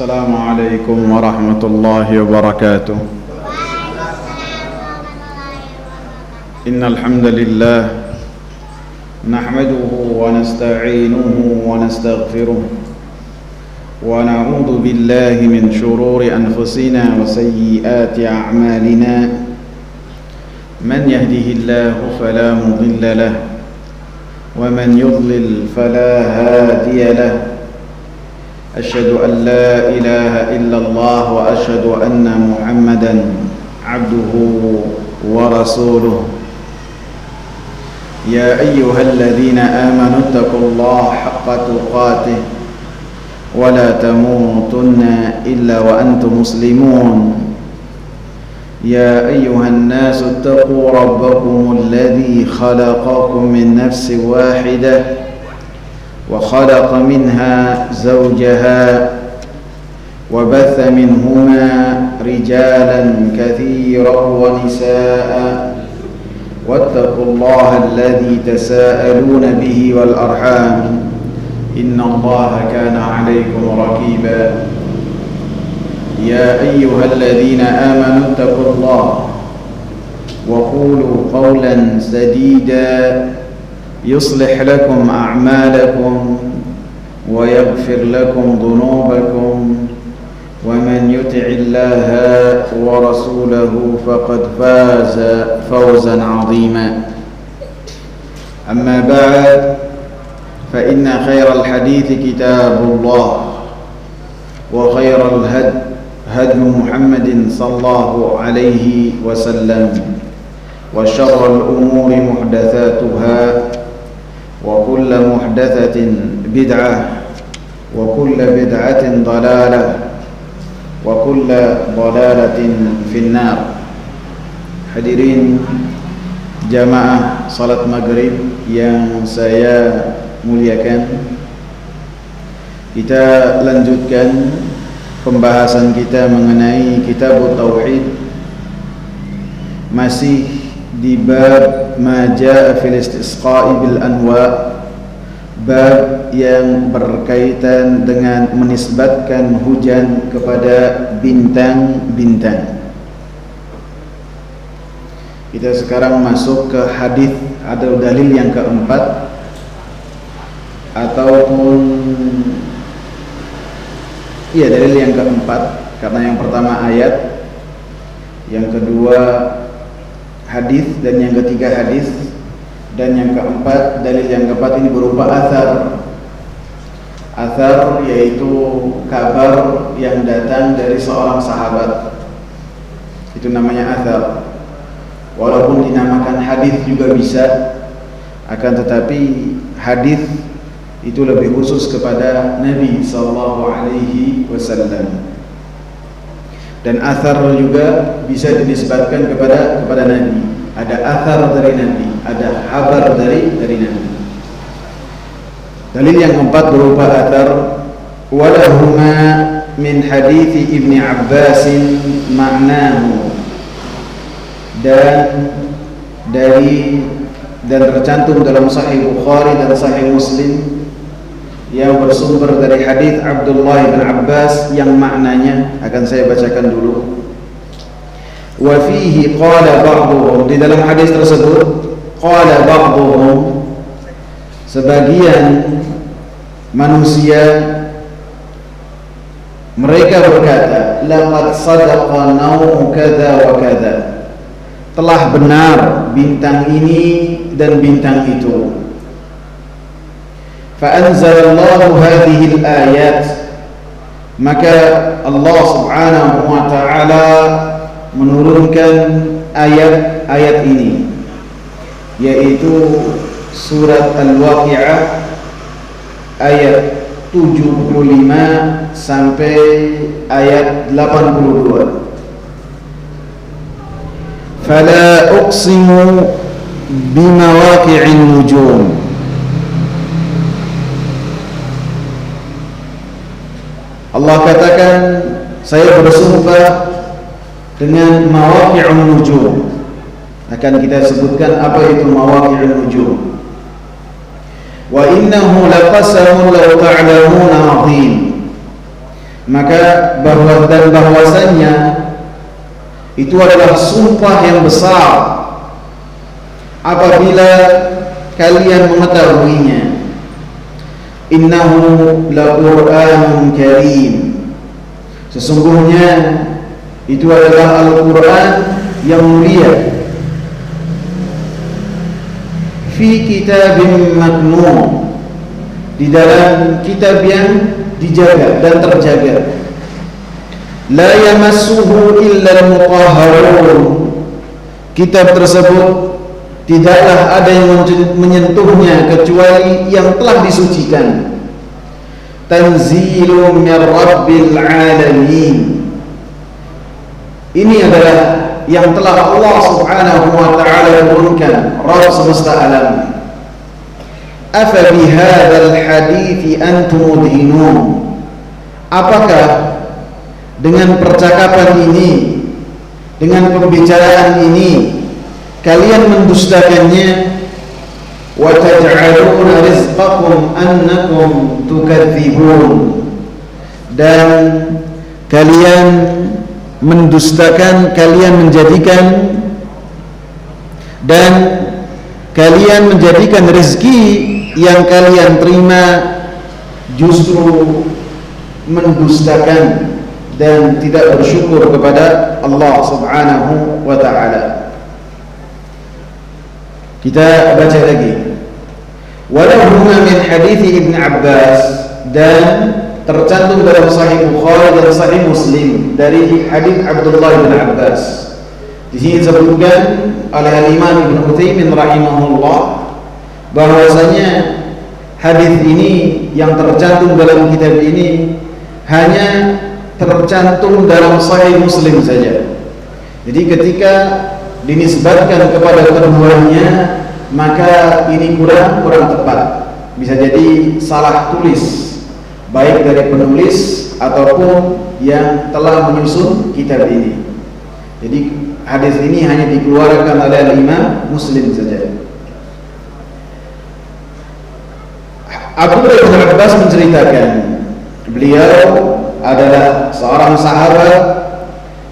السلام عليكم ورحمة الله وبركاته. إن الحمد لله نحمده ونستعينه ونستغفره ونعوذ بالله من شرور أنفسنا وسيئات أعمالنا. من يهده الله فلا مضل له ومن يضلل فلا هادي له. أشهد أن لا إله إلا الله وأشهد أن محمدا عبده ورسوله. يا أيها الذين آمنوا اتقوا الله حق تقاته ولا تموتن إلا وأنتم مسلمون. يا أيها الناس اتقوا ربكم الذي خلقكم من نفس واحدة وخلق منها زوجها وبث منهما رجالا كثيرا ونساء واتقوا الله الذي تساءلون به والأرحام إن الله كان عليكم رقيبا. يا أيها الذين آمنوا اتقوا الله وقولوا قولا سديدا يصلح لكم أعمالكم ويغفر لكم ذنوبكم ومن يطع الله ورسوله فقد فاز فوزا عظيما. أما بعد فإن خير الحديث كتاب الله وخير هدي محمد صلى الله عليه وسلم وشر الأمور محدثاتها وكل محدثة بدعة وكل بدعة ضلالة وكل ضلالة في النار. Hadirin jamaah salat maghrib yang saya muliakan, kita lanjutkan pembahasan kita mengenai Kitab Tauhid, masih di bab ma jaa fil istisqa'i bil anwa', bab yang berkaitan dengan menisbatkan hujan kepada bintang-bintang. Kita sekarang masuk ke hadis atau dalil yang keempat, ataupun dalil yang keempat, karena yang pertama ayat, yang kedua hadis, dan yang ketiga hadis, dan yang keempat, dalil yang keempat ini berupa athar. Athar yaitu kabar yang datang dari seorang sahabat, itu namanya athar. Walaupun dinamakan hadis juga bisa, akan tetapi hadis itu lebih khusus kepada Nabi sallallahu alaihi wasallam. Dan athar juga bisa dinisbatkan kepada Nabi. Ada athar dari Nabi, ada kabar dari Nabi. Dalil yang keempat berupa athar, walahuma min hadithi Ibni Abbasin ma'nahu, dan tercantum dalam Sahih Bukhari dan Sahih Muslim yang bersumber dari hadis Abdullah bin Abbas yang maknanya akan saya bacakan dulu. Wa fihi qala ba'dhum, di dalam hadis tersebut qala ba'dhum, sebagian manusia mereka berkata, laqad sadaqa nawmu kadza wa kadza, telah benar bintang ini dan bintang itu. Fa'anzalallahu hadhihi al-ayat, maka Allah subhanahu wa ta'ala menurunkan ayat-ayat ini, yaitu surat Al-Waqi'ah ayat 75 sampai ayat 82. Fala uqsimu bimawaqi'in nujum, Allah katakan, saya bersumpah dengan mawaqi'un nujum. Akan kita sebutkan apa itu mawaqi'un nujum. Wa innahu laqasamun law ta'lamuna 'azim, maka bahwasannya itu adalah sumpah yang besar apabila kalian mengetahuinya. Innahu laqur'anun karim, sesungguhnya itu adalah Al-Quran yang mulia. Fi kitabim maknun, di dalam kitab yang dijaga dan terjaga. La yamassuhu illa al-mutahharun, kitab tersebut tidaklah ada yang menyentuhnya kecuali yang telah disucikan. Tanzilun min rabbil alamin, ini adalah yang telah Allah subhanahu wa ta'ala turunkan, Rabb semesta alam. Afa bihadzal hadithi antum mudhinun, apakah dengan percakapan ini, dengan pembicaraan ini kalian mendustakannya? Wa taj'aluna rizqakum annakum tukadzibun, dan kalian mendustakan, kalian menjadikan rezeki yang kalian terima justru mendustakan dan tidak bersyukur kepada Allah subhanahu wa ta'ala. Kita baca lagi. Walahuma min hadithi Ibn Abbas, dan tercantum dalam Sahih Bukhari dan Sahih Muslim dari hadits Abdullah bin Abbas. Di sini disebutkan oleh Imam Ibn Utsaimin rahimahullah bahwasanya hadis ini yang tercantum dalam kitab ini hanya tercantum dalam Sahih Muslim saja. Jadi ketika dinisbatkan kepada keduanya, maka ini kurang tepat. Bisa jadi salah tulis, baik dari penulis ataupun yang telah menyusun kitab ini. Jadi hadis ini hanya dikeluarkan oleh Imam Muslim saja. Abdullah bin Abbas menceritakan, beliau adalah seorang sahabat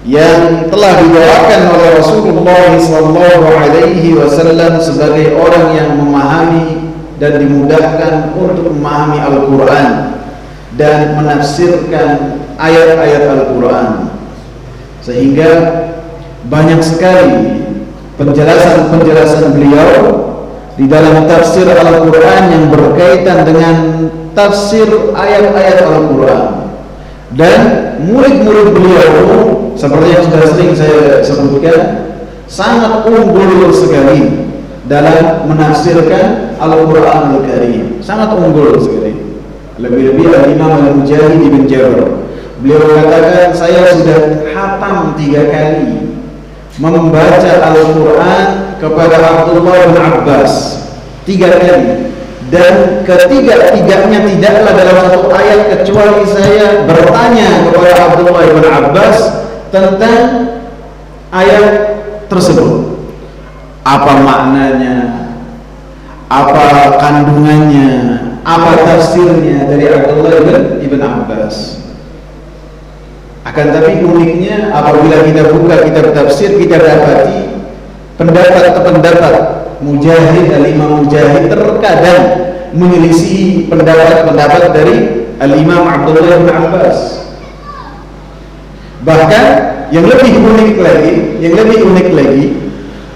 yang telah dibawakan oleh Rasulullah SAW sebagai orang yang memahami dan dimudahkan untuk memahami Al-Quran dan menafsirkan ayat-ayat Al-Quran, sehingga banyak sekali penjelasan-penjelasan beliau di dalam tafsir Al-Quran yang berkaitan dengan tafsir ayat-ayat Al-Quran. Dan murid-murid beliau, seperti yang sudah sering saya sebutkan, sangat unggul sekali dalam menafsirkan Al-Quran Al-Karim, sangat unggul sekali. Lebih-lebih Al-Imam Al-Mujahid bin Jabr, beliau mengatakan, saya sudah khatam 3 kali membaca Al-Quran kepada Abdullah bin Abbas, 3 kali, dan ketiga-tiganya tidaklah dalam satu ayat kecuali saya bertanya kepada Abdullah bin Abbas tentang ayat tersebut. Apa maknanya, apa kandungannya, apa tafsirnya dari Abdullah bin Abbas. Akan tapi uniknya apabila kita buka kitab tafsir, kita dapati pendapat-pendapat Mujahid, Al-Imam Mujahid terkadang menyelisih pendapat-pendapat dari Al-Imam Abdullah bin Abbas. Bahkan yang lebih unik lagi,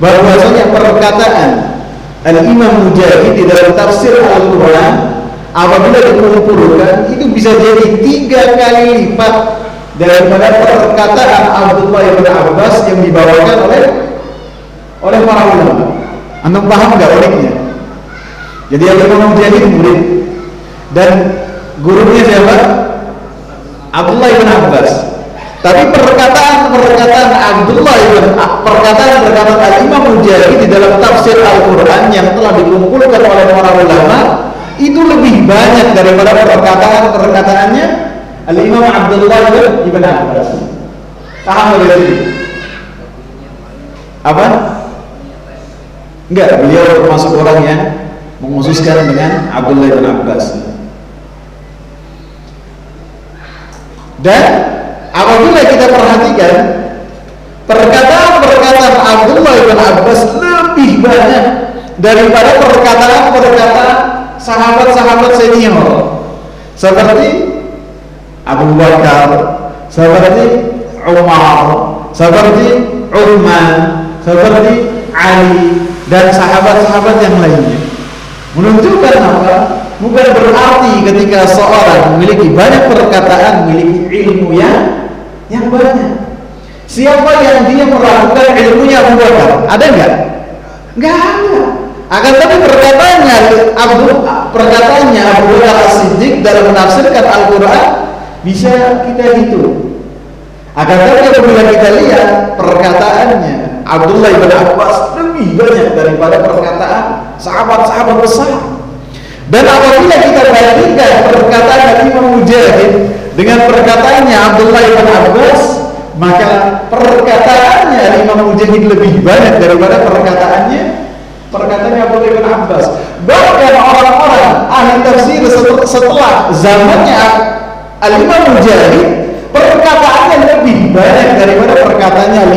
bahwasanya perkataan Al-Imam Mujahid di dalam tafsir Al-Quran apabila dikumpulkan itu bisa jadi 3 kali lipat daripada perkataan Abdullah bin Abbas yang dibawakan oleh para ulama. Anda paham nggak uniknya? Jadi Al-Imam Mujahid murid dan gurunya siapa? Abdullah bin Abbas. Tapi perkataan Al-Imam Mujahid di dalam tafsir Al-Quran yang telah dikumpulkan oleh para ulama itu lebih banyak daripada perkataannya Al-Imam Abdullah bin Abbas. Paham dari sini? Apa? Enggak, beliau termasuk orang yang mengkhususkan dengan Abdullah bin Abbas. Dan apabila kita perhatikan perkataan-perkataan Abdullah bin Abbas lebih banyak daripada perkataan-perkataan sahabat-sahabat senior seperti Abu Bakar, seperti Umar, seperti Uthman, seperti Ali dan sahabat-sahabat yang lainnya. Menunjukkan apa? Bukan berarti ketika seorang memiliki banyak perkataan, memiliki ilmu yang banyak. Siapa yang dia meragukan ilmunya Abu Bakar? Ada enggak? Enggak ada. Akan tapi perkataannya Abu Bakar As-Siddiq dalam menafsirkan Al-Quran bisa kita hitung. Akan tapi apabila kita lihat perkataannya Abdullah bin Abbas lebih banyak daripada perkataan sahabat-sahabat besar. Dan apabila kita bandingkan perkataan Imam Mujahid dengan perkataannya Abdullah bin Abbas, maka perkataannya Imam Mujahid lebih banyak daripada perkataannya Abdullah bin Abbas. Bahkan orang-orang ahli tafsir setelah zamannya Al-Imam Mujahid, perkataannya lebih banyak daripada perkataannya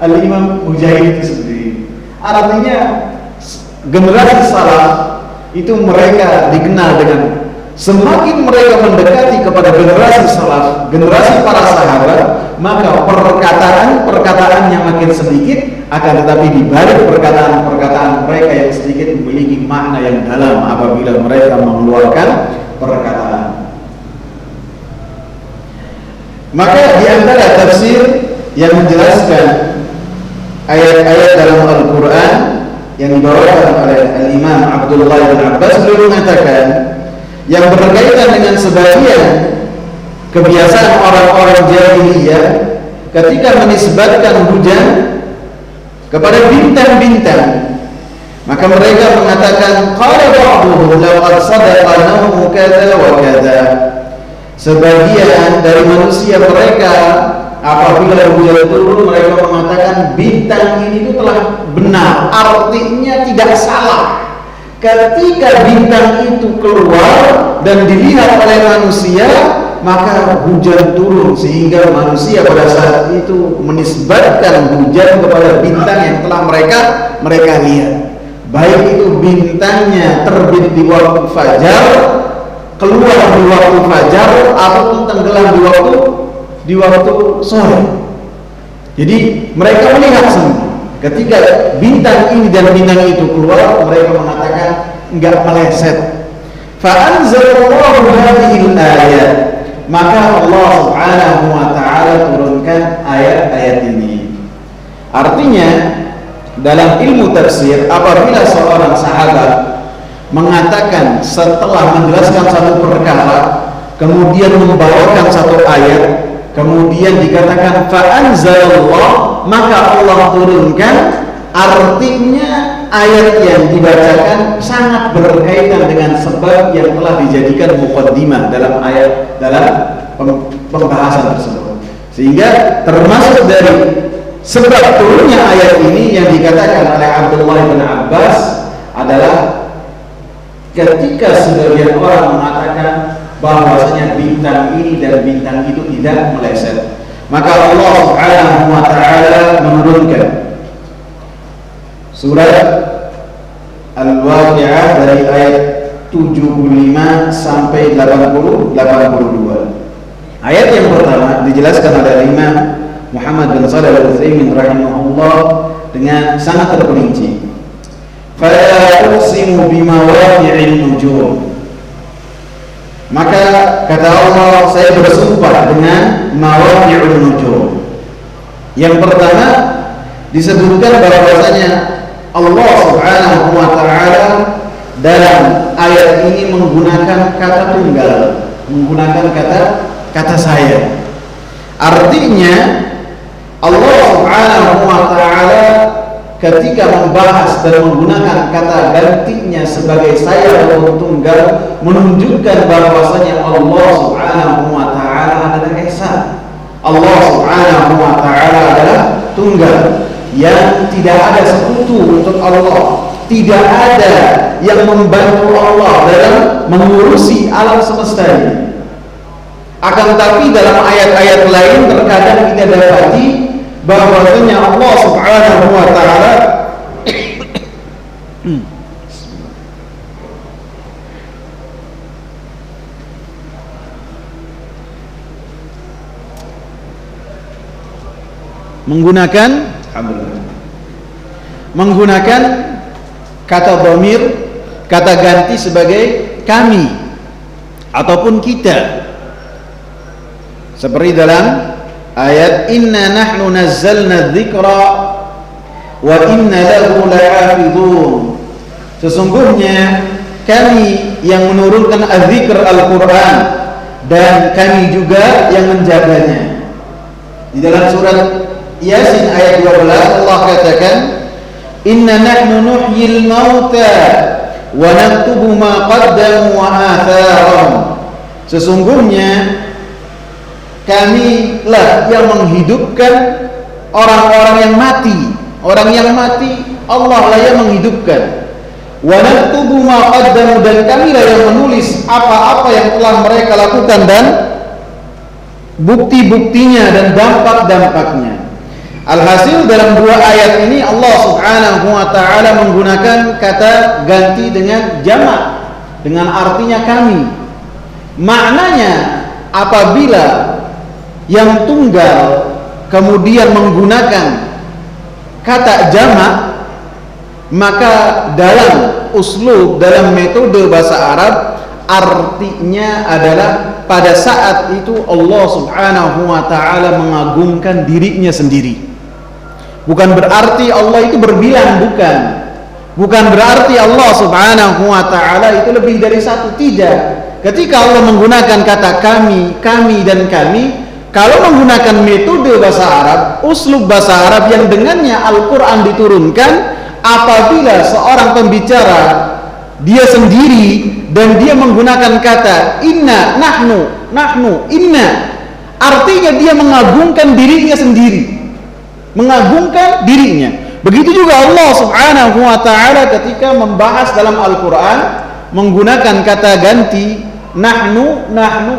Al-Imam Mujahid itu sendiri. Artinya generasi salaf itu mereka dikenal dengan semakin mereka mendekati kepada generasi salaf, generasi para sahabat, maka perkataan-perkataan yang makin sedikit, akan tetapi di balik perkataan-perkataan mereka yang sedikit memiliki makna yang dalam apabila mereka mengeluarkan perkataan. Maka di antara tafsir yang menjelaskan ayat-ayat dalam Al-Quran yang dibawakan oleh Al-Imam Abdullah bin Abbas, beliau mengatakan yang berkaitan dengan sebagian kebiasaan orang-orang jahiliyah ketika menisbatkan hujan kepada bintang-bintang, maka mereka mengatakan qala ba'duhum laqad sadaqa nawmu kadza wa kadza. Sebagian dari manusia mereka apabila hujan turun, mereka mengatakan bintang ini itu telah benar, artinya tidak salah. Ketika bintang itu keluar dan dilihat oleh manusia, maka hujan turun, sehingga manusia pada saat itu menisbatkan hujan kepada bintang yang telah mereka lihat. Baik itu bintangnya terbit di waktu fajar, keluar di waktu fajar, ataupun tenggelam di waktu sore. Jadi mereka melihat semua. Ketika bintang ini dan bintang itu keluar, mereka mengatakan enggak meleset. Fa anzalallahu hadhil ayat, maka Allah Subhanahu wa taala turunkan ayat-ayat ini. Artinya dalam ilmu tafsir, apabila seorang sahabat mengatakan setelah menjelaskan satu perkara, kemudian membawakan satu ayat, kemudian dikatakan fa'anzalallah, maka Allah turunkan, artinya ayat yang dibacakan sangat berkaitan dengan sebab yang telah dijadikan muqaddimah dalam pembahasan tersebut. Sehingga termasuk dari sebab turunnya ayat ini yang dikatakan oleh Abdullah bin Abbas adalah ketika sebagian orang mengatakan bahwasanya bintang ini dan bintang itu tidak meleset, maka Allah Subhanahu wa taala menurunkan surat Al-Waqi'ah dari ayat 75 sampai 82. Ayat yang pertama dijelaskan oleh Imam Muhammad bin Shalih Al-Utsaimin rahimahullah dengan sangat terperinci. Fala uqsimu bimawaqi'in nujum. Maka kata Allah, saya bersumpah dengan mawaqi'un nujum. Yang pertama disebutkan bahwasanya Allah Subhanahu wa taala dalam ayat ini menggunakan kata tunggal, menggunakan kata saya. Artinya Allah Subhanahu wa taala ketika membahas dan menggunakan kata gantinya sebagai saya atau tunggal, menunjukkan bahwasanya Allah Subhanahu wa taala adalah esa. Allah Subhanahu wa taala adalah tunggal yang tidak ada sekutu untuk Allah. Tidak ada yang membantu Allah dalam mengurusi alam semesta ini. Akan tetapi dalam ayat-ayat lain terkadang kita dapati bahwasanya Allah Subhanahu wa taala menggunakan kata dhamir, kata ganti sebagai kami ataupun kita, seperti dalam ayat inna nahnu nazzalna dzikra wa inna lahu lahafizun. Sesungguhnya kami yang menurunkan az-zikr Al-Quran dan kami juga yang menjaganya. Di dalam surat Yasin ayat 12 Allah katakan inna nahnu nuhyil mauta wa naktubu ma qaddamu wa atharahum. Sesungguhnya kamilah yang menghidupkan orang-orang yang mati. Orang yang mati Allah lah yang menghidupkan. Wa naktubu ma qaddamu, dan kamilah yang menulis apa-apa yang telah mereka lakukan dan bukti-buktinya dan dampak-dampaknya. Alhasil dalam dua ayat ini Allah Subhanahu wa taala menggunakan kata ganti dengan jamak, dengan artinya kami. Maknanya apabila yang tunggal kemudian menggunakan kata jamak, maka dalam uslub, dalam metode bahasa Arab, artinya adalah pada saat itu Allah Subhanahu wa taala mengagungkan dirinya sendiri. Bukan berarti Allah itu berbilang, bukan berarti Allah Subhanahu wa taala itu lebih dari satu, tidak. Ketika Allah menggunakan kata kami dan kami, kalau menggunakan metode bahasa Arab, uslub bahasa Arab yang dengannya Al-Quran diturunkan, apabila seorang pembicara dia sendiri dan dia menggunakan kata inna, nahnu, inna, artinya dia mengagungkan dirinya sendiri, mengagungkan dirinya. Begitu juga Allah Subhanahu wa taala ketika membahas dalam Al-Quran menggunakan kata ganti nahnu,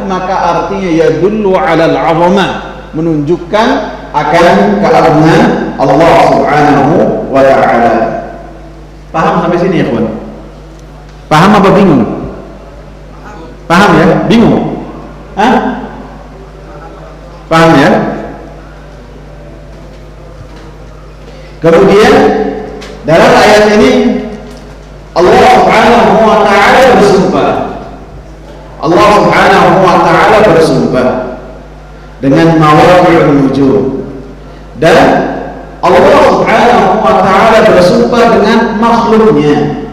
maka artinya yadullu 'alal 'azamah, menunjukkan akan keagungan Allah Subhanahu wa taala. Paham sampai sini ya, kawan? Paham apa bingung? Paham ya? Bingung? Hah? Paham ya? Kemudian dalam ayat ini Allah Subhanahu wa taala bersumpah. Allah Subhanahu wa taala bersumpah dengan mawaqi'un nujum, dan Allah Subhanahu wa taala bersumpah dengan makhluknya.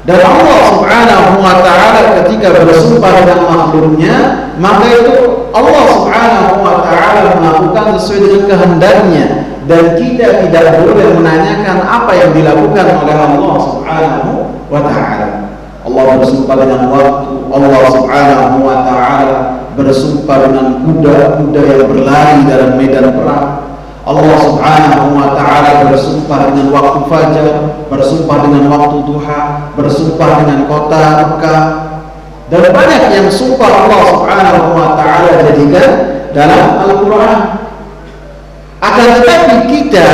Dan Allah Subhanahu wa taala ketika bersumpah dengan makhluknya, maka itu Allah Subhanahu wa taala melakukan sesuai dengan kehendaknya, dan kita tidak boleh menanyakan apa yang dilakukan oleh Allah Subhanahu wa taala. Allah bersumpah dengan waktu, Allah Subhanahu wa taala bersumpah dengan kuda-kuda yang berlari dalam medan perang. Allah Subhanahu wa taala bersumpah dengan waktu fajar, bersumpah dengan waktu duha, bersumpah dengan kota Mekah, dan banyak yang sumpah Allah Subhanahu wa taala jadikan dalam Al-Quran. Akan tetapi kita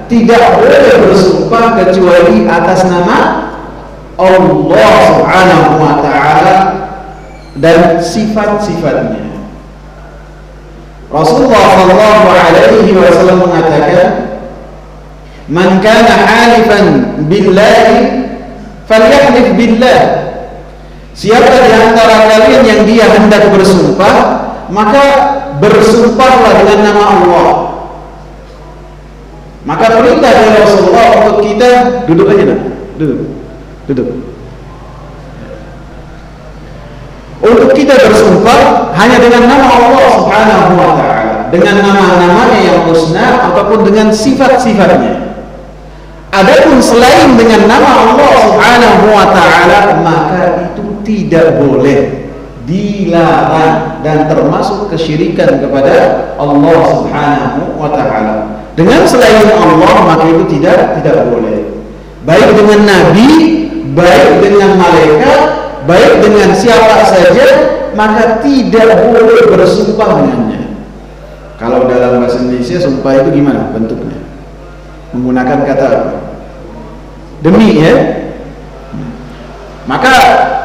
tidak boleh bersumpah kecuali atas nama Allah Subhanahu wa taala dan sifat-sifatnya. Rasulullah sallallahu alaihi wasallam mengatakan, "Man kana halifan billahi falyahlif billah." Siapa di antara kalian yang dia hendak bersumpah, maka bersumpahlah dengan nama Allah. Maka perintah dari Rasulullah untuk kita duduk aja nak. Duduk. Untuk kita bersumpah hanya dengan nama Allah Subhanahu wa taala, dengan nama-namanya yang husna ataupun dengan sifat-sifatnya. Adapun selain dengan nama Allah Subhanahu wa taala, maka itu tidak boleh, dilarang, dan termasuk kesyirikan kepada Allah Subhanahu wa taala. Dengan selain Allah, maka itu tidak boleh. Baik dengan nabi, baik dengan malaikat, baik dengan siapa saja, maka tidak boleh bersumpah dengannya. Kalau dalam bahasa Indonesia sumpah itu gimana bentuknya? Menggunakan kata demi, ya. Maka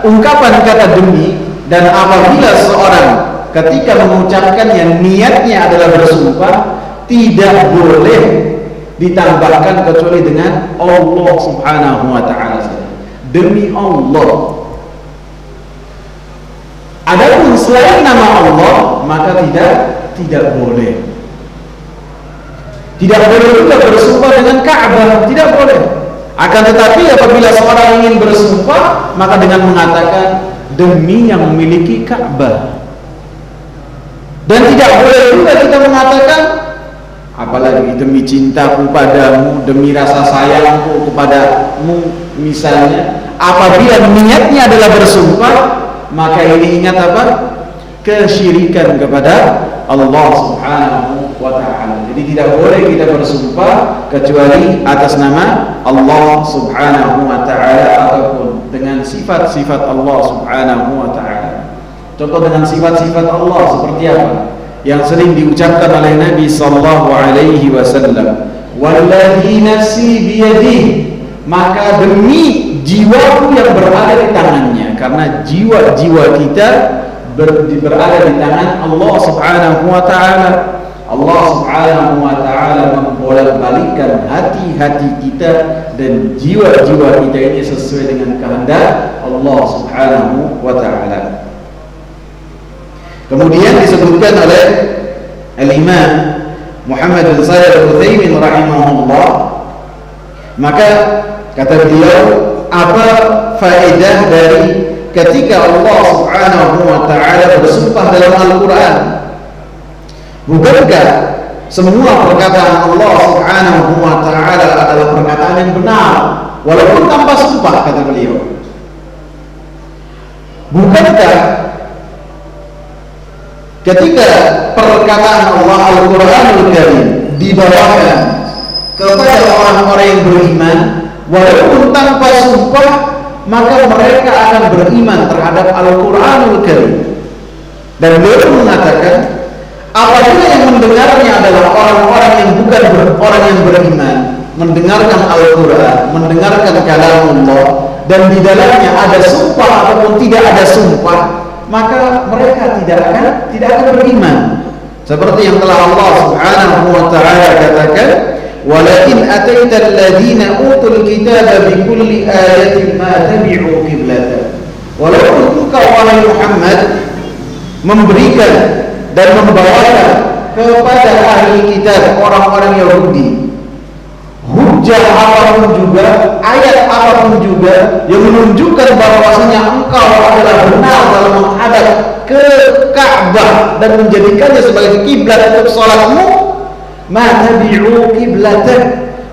ungkapan kata demi, dan apabila seorang ketika mengucapkan yang niatnya adalah bersumpah, tidak boleh ditambahkan kecuali dengan Allah Subhanahu wa ta'ala. Demi Allah. Adapun selain nama Allah, maka tidak boleh. Tidak boleh juga bersumpah dengan Ka'bah, tidak boleh. Akan tetapi apabila seorang ingin bersumpah, maka dengan mengatakan demi yang memiliki Ka'bah. Dan tidak boleh juga kita mengatakan apalagi demi cintaku padamu, demi rasa sayangku kepadamu misalnya. Apabila niatnya adalah bersumpah, maka ini ingat apa? Kesyirikan kepada Allah Subhanahu wa ta'ala. Jadi tidak boleh kita bersumpah kecuali atas nama Allah Subhanahu wa ta'ala ataupun dengan sifat-sifat Allah Subhanahu wa ta'ala. Contoh dengan sifat-sifat Allah seperti apa? Yang sering diucapkan oleh Nabi sallallahu alaihi wasallam, "Walladzi nafsi biyadihi," maka demi jiwaku yang berada di tangannya, karena jiwa-jiwa kita berada di tangan Allah Subhanahu wa ta'ala. Allah Subhanahu wa ta'ala membolak-balikkan hati-hati kita dan jiwa-jiwa kita ini sesuai dengan kehendak Allah Subhanahu wa ta'ala. Kemudian disebutkan oleh Al-Imam Muhammad bin Shalih Al-Utsaimin rahimahullah, maka kata beliau, apa faedah dari ketika Allah Subhanahu wa ta'ala bersumpah dalam Al-Quran? Bukankah semua perkataan Allah Subhanahu wa ta'ala adalah perkataan yang benar walaupun tanpa sumpah, kata beliau. Bukankah ketika perkataan Allah Al-Quranul Karim dibawakan kepada orang-orang yang beriman walaupun tanpa sumpah, maka mereka akan beriman terhadap Al-Quranul Karim. Dan beliau mengatakan, apabila yang mendengarnya adalah orang-orang yang bukan orang yang beriman, mendengarkan Al-Quran, mendengarkan kalamullah, dan di dalamnya ada sumpah ataupun tidak ada sumpah, maka mereka tidak akan beriman. Seperti yang telah Allah Subhanahu wa ta'ala katakan, "Walakin ataital ladzina utul kitaba bikulli ayatin ma tabi'u qiblatak." Walaupun engkau wahai Muhammad memberikan dan membawakan kepada ahli kitab, orang-orang Yahudi, hujah apapun juga, ayat apapun juga yang menunjukkan bahwasanya engkau adalah benar dalam menghadap ke Ka'bah dan menjadikannya sebagai kiblat untuk salatmu, matabi'u qiblatak,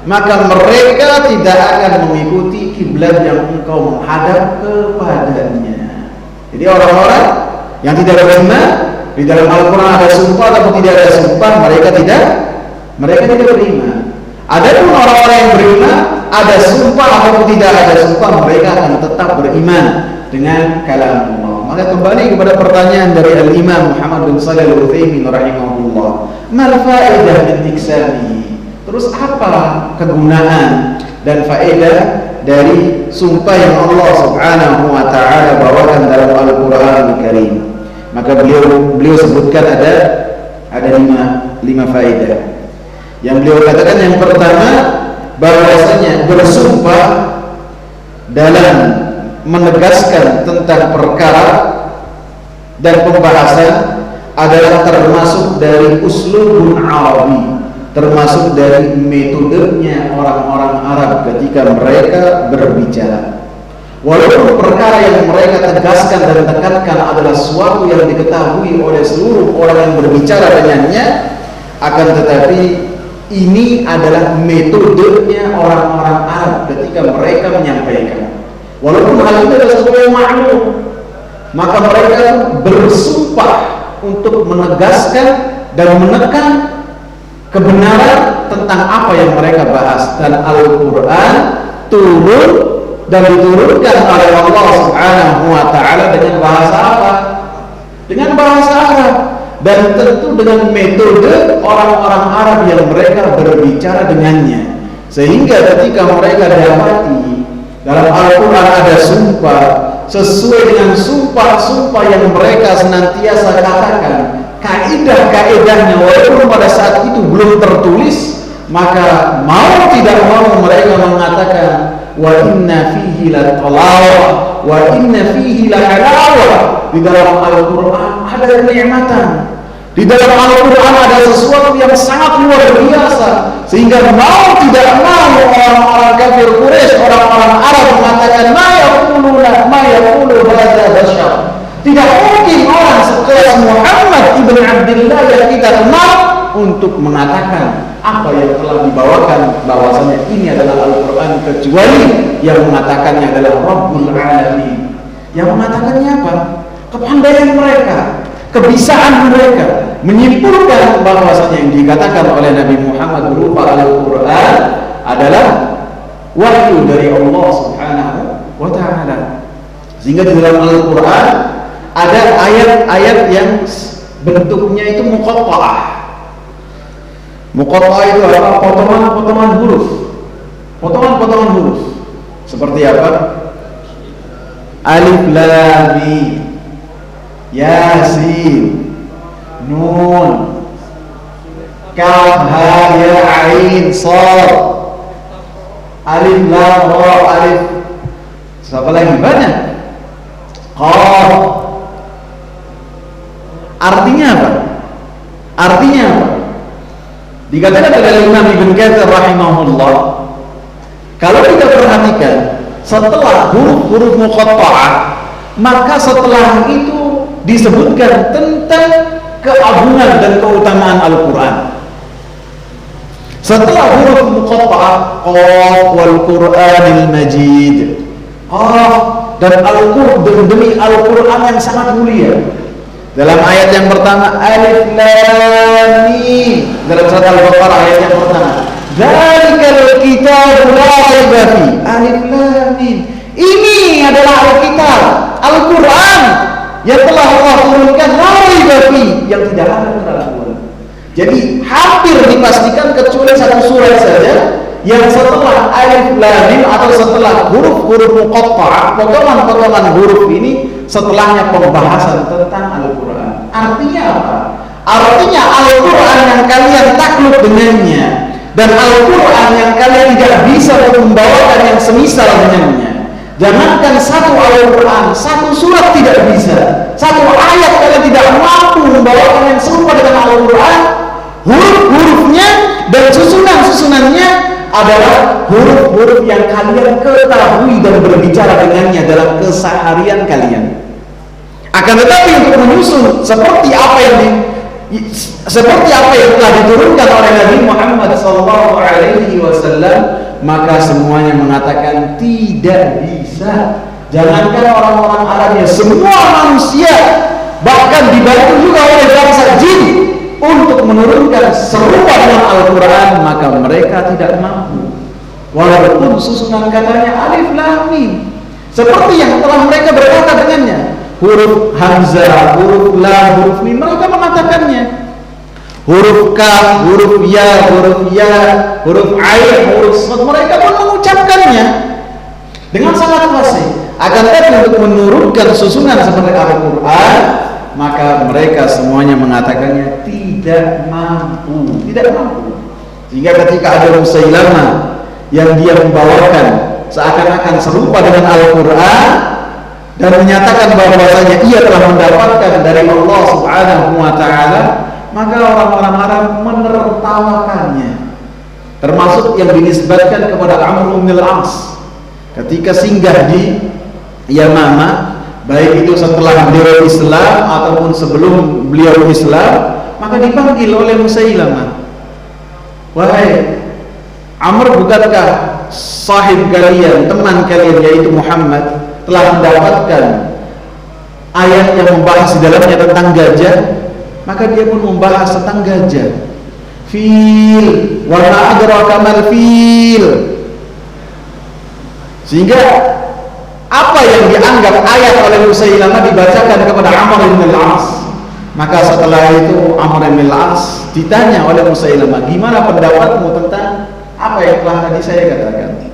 maka mereka tidak akan mengikuti kiblat yang engkau menghadap kepadanya. Jadi orang-orang yang tidak beriman, di dalam Al-Quran ada sumpah atau tidak ada sumpah, mereka tidak beriman. Adapun orang-orang yang beriman, ada sumpah atau tidak ada sumpah, mereka akan tetap beriman dengan kalam Allah. Maka kembali kepada pertanyaan dari Al-Imam Muhammad bin Shalih Al-Utsaimin rahimahullah, mal faedah min iksami? Terus apa kegunaan dan faedah dari sumpah yang Allah Subhanahu wa ta'ala bawakan dalam Al-Quran Al-Karim? Maka beliau sebutkan ada lima faedah. Yang beliau katakan, yang pertama, bahwasanya bersumpah dalam menegaskan tentang perkara dan pembahasan adalah termasuk dari uslubun Arabi, termasuk dari metodenya orang-orang Arab ketika mereka berbicara. Walaupun perkara yang mereka tegaskan dan tekankan adalah sesuatu yang diketahui oleh seluruh orang yang berbicara dengannya, akan tetapi ini adalah metodenya orang-orang Arab ketika mereka menyampaikan. Walaupun hal itu adalah sesuatu yang maklum, maka mereka bersumpah untuk menegaskan dan menekan kebenaran tentang apa yang mereka bahas. Dan Al-Quran turun dan diturunkan oleh Allah Subhanahu wa ta'ala dengan bahasa apa? dengan bahasa Arab, dan tentu dengan metode orang-orang Arab yang mereka berbicara dengannya. Sehingga ketika mereka dapati dalam Al-Quran ada sumpah sesuai dengan sumpah-sumpah yang mereka senantiasa katakan, kaidah-kaidahnya walaupun pada saat itu belum tertulis, maka mau tidak mau mereka mengatakan wa inna fihi la talawah wa inna fihi la halawah. Di dalam Al-Quran ada kenikmatan, di dalam Al-Quran ada sesuatu yang sangat luar biasa, sehingga mau tidak mau orang-orang kafir Quraisy, orang-orang Arab mengatakan ma yaqulu hadza bashar. Tidak mungkin orang sekelas Muhammad ibn Abdullah yang kita kenal untuk mengatakan apa yang telah dibawakan bahwasanya ini adalah Al-Quran, kecuali yang mengatakannya adalah Rabbul Alamin. Yang mengatakannya apa? Kepandaian mereka, kebisaan mereka menyimpulkan bahwasanya yang dikatakan oleh Nabi Muhammad berupa Al-Quran adalah wahyu dari Allah Subhanahu wa Ta'ala. Sehingga di dalam Al-Quran ada ayat-ayat yang bentuknya itu muqatta'ah. Muqatta'ah itu adalah potongan-potongan huruf. Potongan-potongan huruf. Seperti apa? Alif Lam Mim, Yasin, Nun, Kaf Ha Ya Ain Shad, Alif Lam Ra, Alif, siapa lagi banyak? Qaf. Artinya apa? Artinya apa? Dikatakan oleh Imam Ibn Katsir rahimahullah, kalau kita perhatikan setelah huruf-huruf muqatta'ah, maka setelah itu disebutkan tentang keagungan dan keutamaan Al-Quran. Setelah huruf muqatta'ah, Qaf wal Qur'anil Majid, Qaf dan Al-Qur'an, demi Al-Quran yang sangat mulia. Dalam ayat yang pertama Alif Lam Mim, dalam surat Al-Baqarah ayat yang pertama, Dzalikal kitabu la raiba fi. Alif Lam Mim. Ini adalah Alkitab, Al-Quran yang telah Allah turunkan, la raiba fi, yang tidak ada keraguan. Jadi hampir dipastikan kecuali satu surat saja yang setelah Alif Lam Mim atau setelah huruf-huruf muqatta'ah, potongan-potongan huruf ini, setelahnya pembahasan tentang Al-Quran. Artinya apa? Artinya Al-Quran yang kalian takluk dengannya dan Al-Quran yang kalian tidak bisa membawakan yang semisal dengannya. Jangankan satu Al-Quran, satu surat tidak bisa, satu ayat kalian tidak mampu membawakan yang serupa dengan Al-Quran. Huruf-hurufnya dan susunan-susunannya adalah huruf-huruf yang kalian ketahui dan berbicara dengannya dalam keseharian kalian. Akan tetapi untuk menyusun seperti apa yang telah diturunkan oleh Nabi Muhammad SAW, maka semuanya mengatakan tidak bisa. Jangankan orang-orang Arabnya, semua manusia, bahkan dibantu juga oleh bangsa jin untuk menurunkan serupa dengan Al-Quran, maka mereka tidak mampu. Walaupun susunan katanya Alif Lam Mim, seperti yang telah mereka berkata dengannya, huruf Hamzah, huruf Lam, huruf Mim, mereka mengatakannya. Huruf Kaf, huruf Ya, huruf Ain, huruf Shad, mereka pun mengucapkannya dengan sangat fasih. Akan tetapi untuk menurunkan susunan seperti Al-Quran, maka mereka semuanya mengatakannya tidak mampu. Sehingga ketika ada Musailamah yang dia membawakan seakan-akan serupa dengan Al-Quran dan menyatakan bahwasanya ia telah mendapatkan dari Allah Subhanahu wa Ta'ala, maka orang-orang Arab menertawakannya. Termasuk yang dinisbatkan kepada Amr bin al-As ketika singgah di Yamamah, baik itu setelah beliau Islam ataupun sebelum beliau Islam, maka dipanggil oleh Musailamah, wahai Amr, bukankah sahib kalian, teman kalian yaitu Muhammad telah mendapatkan ayat yang membahas di dalamnya tentang gajah? Maka dia pun membahas tentang gajah. Fil, wa ma adraka mal fil. Sehingga apa yang dianggap ayat oleh Musailamah dibacakan kepada Amr bin al-As. Maka setelah itu Amr bin al-As ditanya oleh Musailamah, gimana pendapatmu tentang apa yang telah tadi saya katakan?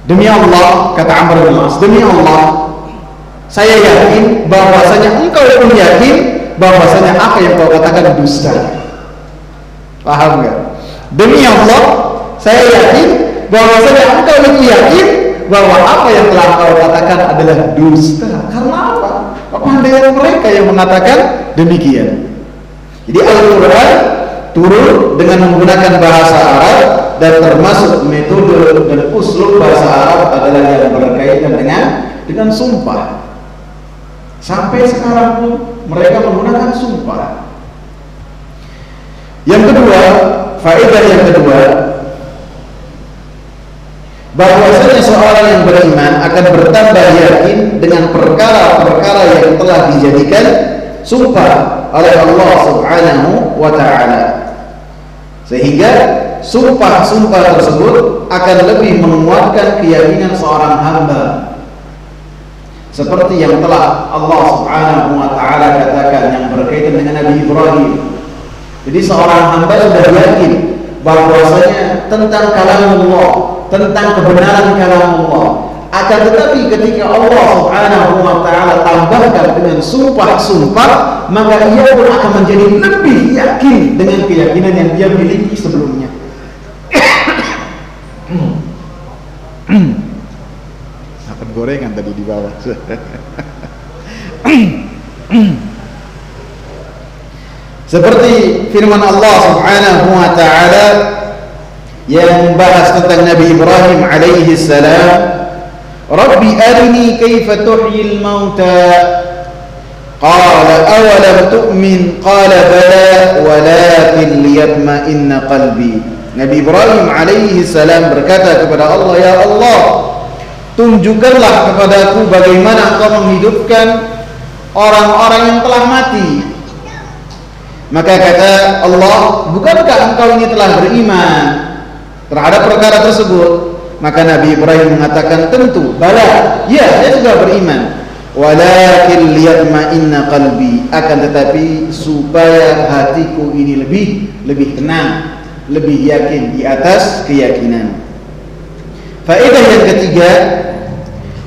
Demi Allah, kata Amr bin al-As, demi Allah, saya yakin bahwasanya engkau pun yakin bahwasanya apa yang kau katakan dusta. Paham nggak? Demi Allah, saya yakin bahwasanya engkau lebih yakin bahwa apa yang telah kau katakan adalah dusta. Karena apa? Kepandaian mereka yang mengatakan demikian. Jadi Al-Quran turun dengan menggunakan bahasa Arab, dan termasuk metode dan uslub bahasa Arab adalah yang berkaitan dengan sumpah. Sampai sekarang pun mereka menggunakan sumpah. Yang kedua, faedah yang kedua, bahwasanya seorang yang beriman akan bertambah yakin dengan perkara-perkara yang telah dijadikan sumpah oleh Allah Subhanahu wa ta'ala, sehingga sumpah-sumpah tersebut akan lebih menguatkan keyakinan seorang hamba, seperti yang telah Allah Subhanahu wa ta'ala katakan yang berkaitan dengan Nabi Ibrahim. Jadi seorang hamba sudah yakin bahwasanya tentang kalamullah, tentang kebenaran kalamullah. Akan tetapi ketika Allah Subhanahu wa ta'ala tambahkan dengan sumpah-sumpah, maka ia pun akan menjadi lebih yakin dengan keyakinan yang dia miliki sebelumnya. Makan gorengan tadi di bawah. Seperti firman Allah Subhanahu wa ta'ala yang membahas tentang Nabi Ibrahim alaihi salam, Rabbi arini kaifa tuhyil mauta, qala awalam tu'min, qala bala walakin liyatma'inna qalbi. Nabi Ibrahim alaihi salam berkata kepada Allah, ya Allah, tunjukkanlah kepadaku bagaimana Engkau menghidupkan orang-orang yang telah mati. Maka kata Allah, bukankah engkau ini telah beriman terhadap perkara tersebut? Maka Nabi Ibrahim mengatakan, tentu, bala, ya, saya sudah beriman. Walakin liyatma'inna qalbi, akan tetapi supaya hatiku ini lebih tenang, lebih yakin di atas keyakinan. Faedah yang ketiga,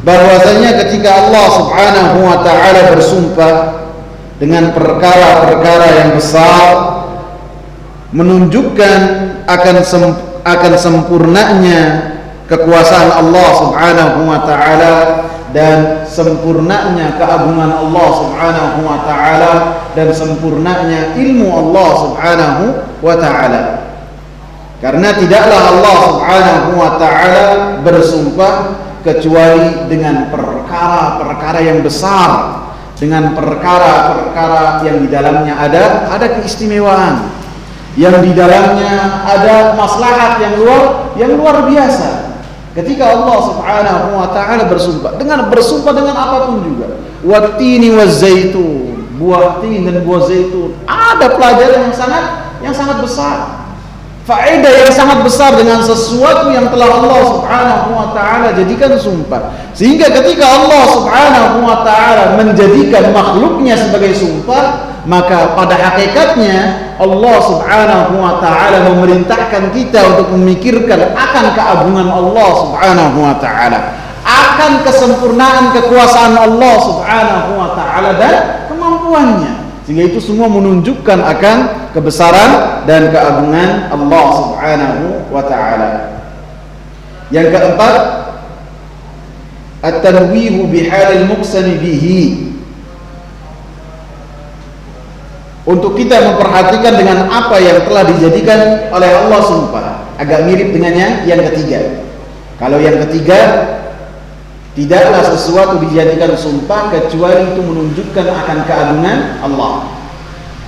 bahwasanya ketika Allah Subhanahu wa ta'ala bersumpah dengan perkara-perkara yang besar, menunjukkan akan sempurnanya kekuasaan Allah Subhanahu wa ta'ala dan sempurnanya keagungan Allah Subhanahu wa ta'ala dan sempurnanya ilmu Allah Subhanahu wa ta'ala. Karena tidaklah Allah Subhanahu wa ta'ala bersumpah kecuali dengan perkara-perkara yang besar, dengan perkara-perkara yang di dalamnya ada keistimewaan, yang di dalamnya ada maslahat yang luar biasa. Ketika Allah Subhanahu wa ta'ala bersumpah dengan apapun juga, wattini wazzaitun, buah tin dan buah zaitun, ada pelajaran yang sangat besar, faedah yang sangat besar dengan sesuatu yang telah Allah Subhanahu wa ta'ala jadikan sumpah. Sehingga ketika Allah Subhanahu wa ta'ala menjadikan makhluknya sebagai sumpah, maka pada hakikatnya Allah Subhanahu wa ta'ala memerintahkan kita untuk memikirkan akan keagungan Allah Subhanahu wa ta'ala, akan kesempurnaan kekuasaan Allah Subhanahu wa ta'ala dan kemampuannya. Sehingga itu semua menunjukkan akan kebesaran dan keagungan Allah Subhanahu wa ta'ala. Yang keempat, at-tanwihu bihalil muqsami bihi, untuk kita memperhatikan dengan apa yang telah dijadikan oleh Allah sumpah. Agak mirip dengan yang ketiga. Kalau yang ketiga, tidaklah sesuatu dijadikan sumpah kecuali itu menunjukkan akan keagungan Allah.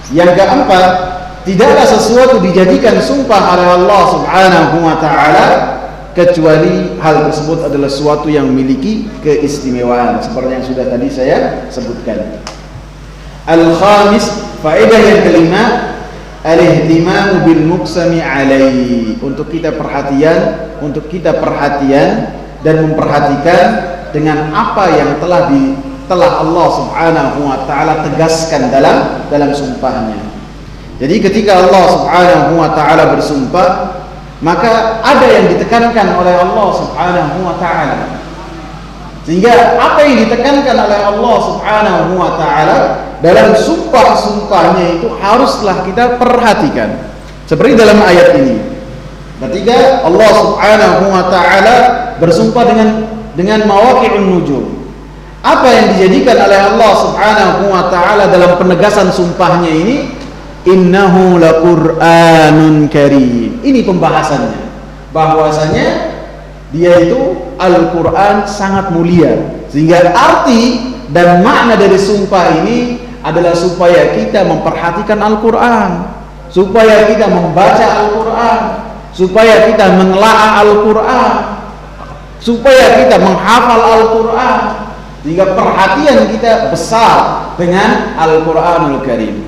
Yang keempat, tidaklah sesuatu dijadikan sumpah oleh Allah Subhanahu wa ta'ala kecuali hal tersebut adalah sesuatu yang memiliki keistimewaan, seperti yang sudah tadi saya sebutkan. Al-khamis, faedah yang kelima, al-ihtimamu bil muqsami alaihi, untuk kita perhatian dan memperhatikan dengan apa yang telah Allah Subhanahu wa taala tegaskan dalam sumpahnya. Jadi ketika Allah Subhanahu wa taala bersumpah, maka ada yang ditekankan oleh Allah Subhanahu wa taala. Sehingga apa yang ditekankan oleh Allah Subhanahu wa taala dalam sumpah-sumpahnya itu haruslah kita perhatikan. Seperti dalam ayat ini. Ketika Allah Subhanahu wa taala bersumpah dengan mawaqi'un nujum. Apa yang dijadikan oleh Allah Subhanahu wa taala dalam penegasan sumpahnya ini? Innahu laqur'anun karim. Ini pembahasannya. Bahwasanya dia itu Al-Quran sangat mulia. Sehingga arti dan makna dari sumpah ini adalah supaya kita memperhatikan Al-Quran, supaya kita membaca Al-Quran, supaya kita menelaah Al-Quran, supaya kita menghafal Al-Quran. Sehingga perhatian kita besar dengan Al-Quranul Karim.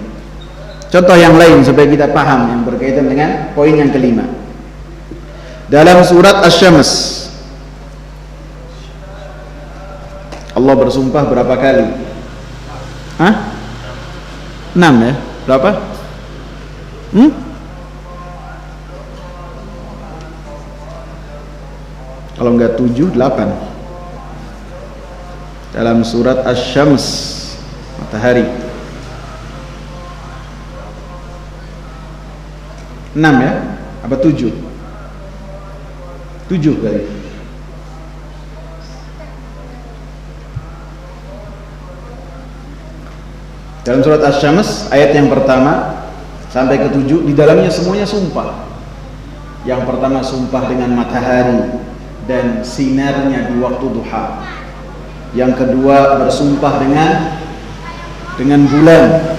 Contoh yang lain supaya kita paham yang berkaitan dengan poin yang kelima. Dalam surat Asy-Syams Allah bersumpah berapa kali? 6 ya? Berapa? Kalau enggak 7, 8. Dalam surat Asy-Syams, matahari. 6 ya? Apa 7? 7 kali. Dalam surat Asy-Syams ayat yang pertama sampai ke-7 di dalamnya semuanya sumpah. Yang pertama sumpah dengan matahari dan sinarnya di waktu duha. Yang kedua bersumpah dengan bulan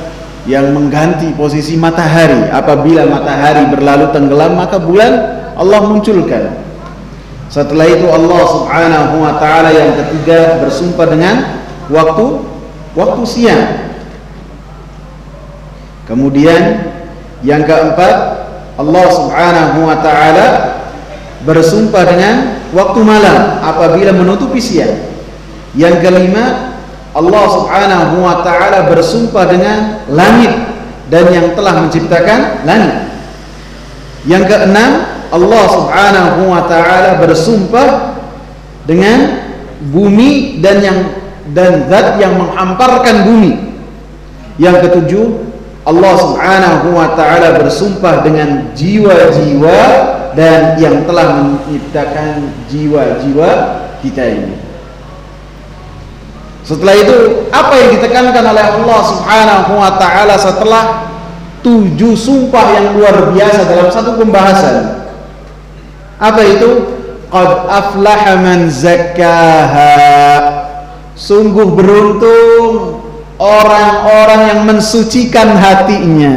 yang mengganti posisi matahari. Apabila matahari berlalu tenggelam, maka bulan Allah munculkan. Setelah itu Allah Subhanahu wa taala yang ketiga bersumpah dengan waktu siang. Kemudian yang keempat Allah Subhanahu wa taala bersumpah dengan waktu malam apabila menutupi siang. Yang kelima Allah Subhanahu wa taala bersumpah dengan langit dan yang telah menciptakan langit. Yang keenam Allah Subhanahu wa taala bersumpah dengan bumi dan zat yang menghamparkan bumi. Yang ketujuh Allah Subhanahu wa taala bersumpah dengan jiwa-jiwa dan yang telah menciptakan jiwa-jiwa kita ini. Setelah itu apa yang ditekankan oleh Allah Subhanahu wa taala setelah 7 sumpah yang luar biasa dalam satu pembahasan? Apa itu? Qad aflaha man zakkaha. Sungguh beruntung orang-orang yang mensucikan hatinya.